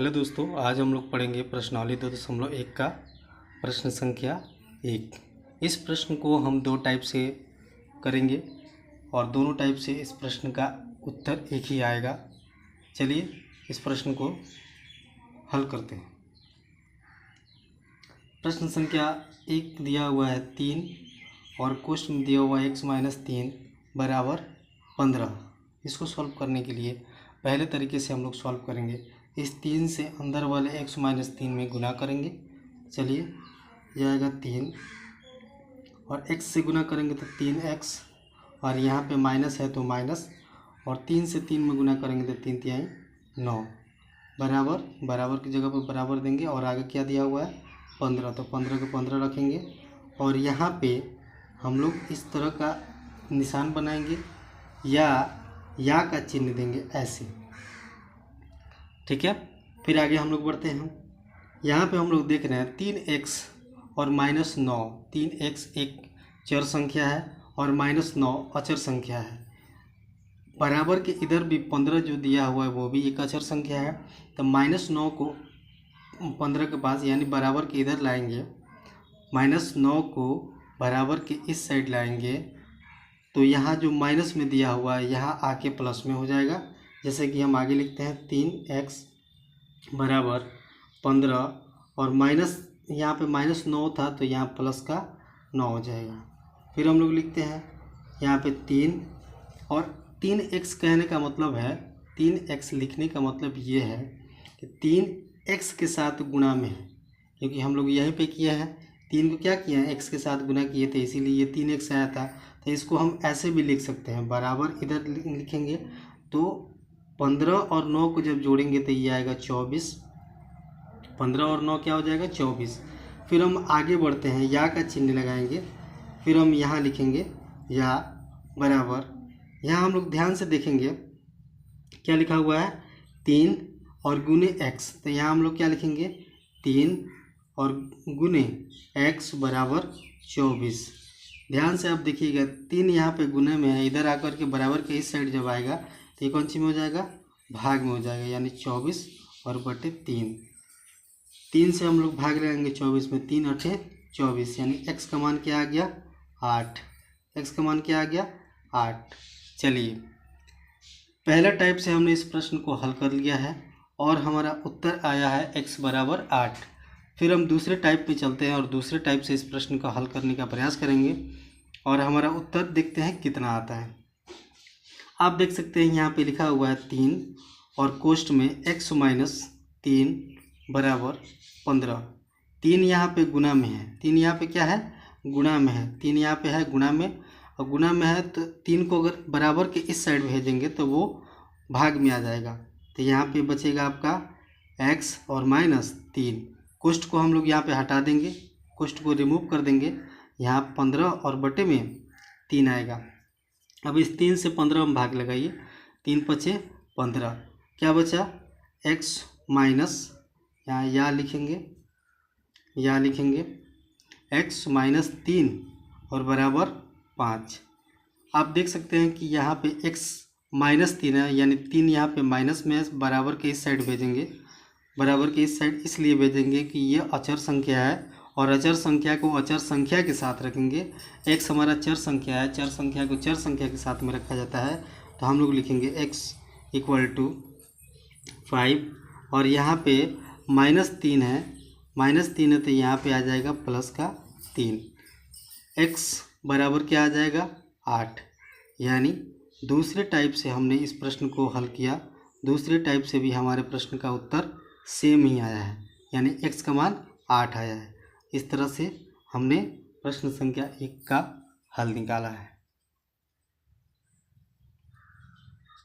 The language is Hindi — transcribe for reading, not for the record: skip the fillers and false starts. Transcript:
हेलो दोस्तों, आज हम लोग पढ़ेंगे प्रश्नावली 2.1 का प्रश्न संख्या 1। इस प्रश्न को हम दो टाइप से करेंगे और दोनों टाइप से इस प्रश्न का उत्तर एक ही आएगा। चलिए इस प्रश्न को हल करते हैं। प्रश्न संख्या 1 दिया हुआ है 3 और क्वेश्चन में दिया हुआ है x-3 बराबर 15। इसको सॉल्व करने के लिए पहले तरीके से हम लोग सॉल्व करेंगे। इस 3 से अंदर वाले x-3 में गुना करेंगे। चलिए यह आएगा 3 और x से गुना करेंगे तो 3x और यहाँ पे माइनस है तो माइनस, और 3 से 3 में गुना करेंगे तो 3 तिहाई 9 बराबर बराबर की जगह पर बराबर देंगे। और आगे क्या दिया हुआ है 15, तो 15 को 15 रखेंगे और यहाँ पे हम लोग इस तरह का निशान बनाएंगे या का चिन्ह देंगे ऐसे, ठीक है। फिर आगे हम लोग बढ़ते हैं। यहाँ पे हम लोग देख रहे हैं 3x और -9। 3x एक चर संख्या है और -9 अचर संख्या है। बराबर के इधर भी 15 जो दिया हुआ है वो भी एक अचर संख्या है। तो -9 को 15 के पास यानी बराबर के इधर लाएंगे, -9 को बराबर के इस साइड लाएंगे तो यहाँ जो माइनस में दिया हुआ है यहाँ आके प्लस में हो जाएगा। जैसे कि हम आगे लिखते हैं 3x बराबर 15 और माइनस यहाँ पे -9 था तो यहाँ प्लस का 9 हो जाएगा। फिर हम लोग लिखते हैं यहाँ पे 3 और 3x कहने का मतलब है, 3x लिखने का मतलब ये है कि 3x के साथ गुणा में है, क्योंकि हम लोग यहीं पे किए हैं 3 को क्या किया है x के साथ गुना किए थे, इसीलिए ये 3x आया था। तो इसको हम ऐसे भी लिख सकते हैं, बराबर इधर लिखेंगे तो 15 और 9 को जब जोड़ेंगे तो ये आएगा 24। 15 और 9 क्या हो जाएगा 24। फिर हम आगे बढ़ते हैं, या का चिन्ह लगाएंगे। फिर हम यहाँ लिखेंगे या बराबर, यहाँ हम लोग ध्यान से देखेंगे क्या लिखा हुआ है 3 और गुने x, तो यहाँ हम लोग क्या लिखेंगे 3 और गुने x बराबर 24। ध्यान से आप देखिएगा 3 यहाँ पे गुने में है, इधर आकर के बराबर के इस साइड जब आएगा तो ये कौन सी में हो जाएगा भाग में हो जाएगा, यानी 24 और बटे 3 से हम लोग भाग लगाएंगे 24 में, 3 8 24, यानी x का मान क्या आ गया 8। x का मान क्या आ गया 8। चलिए पहला टाइप से हमने इस प्रश्न को हल कर लिया है और हमारा उत्तर आया है x बराबर 8। फिर हम दूसरे टाइप पे चलते हैं और दूसरे टाइप से इस प्रश्न का हल करने का प्रयास करेंगे और हमारा उत्तर देखते हैं कितना आता है। आप देख सकते हैं यहाँ पे लिखा हुआ है 3 और कोष्ठ में x-3 बराबर 15। 3 यहाँ पे गुना में है, 3 यहाँ पे क्या है गुणा में है, 3 यहाँ पे है गुणा में, और गुणा में है तो 3 को अगर बराबर के इस साइड भेजेंगे तो वो भाग में आ जाएगा। तो यहाँ पे बचेगा आपका x और -3। कोष्ठ को हम लोग यहाँ पे हटा देंगे, कोष्ठ को रिमूव कर देंगे, यहाँ 15 और बटे में 3 आएगा। अब इस 3 से 15 में भाग लगाइए, 3 पचे 15, क्या बचा x माइनस, यहाँ या लिखेंगे x-3 और बराबर 5। आप देख सकते हैं कि यहाँ पे x-3 है, यानी 3 यहाँ पे माइनस में है, बराबर के इस साइड भेजेंगे, बराबर के इस साइड इसलिए भेजेंगे कि ये अचर संख्या है और अचर संख्या को अचर संख्या के साथ रखेंगे। x हमारा चर संख्या है, चर संख्या को चर संख्या के साथ में रखा जाता है, तो हम लोग लिखेंगे x = 5 और यहाँ पे -3 है, -3 है तो यहाँ पे आ जाएगा प्लस का 3। x बराबर क्या आ जाएगा 8। यानी दूसरे टाइप से हमने इस प्रश्न को हल किया, दूसरे टाइप से भी हमारे प्रश्न का उत्तर सेम ही आया है, यानी x का मान 8 आया है। इस तरह से हमने प्रश्न संख्या 1 का हल निकाला है।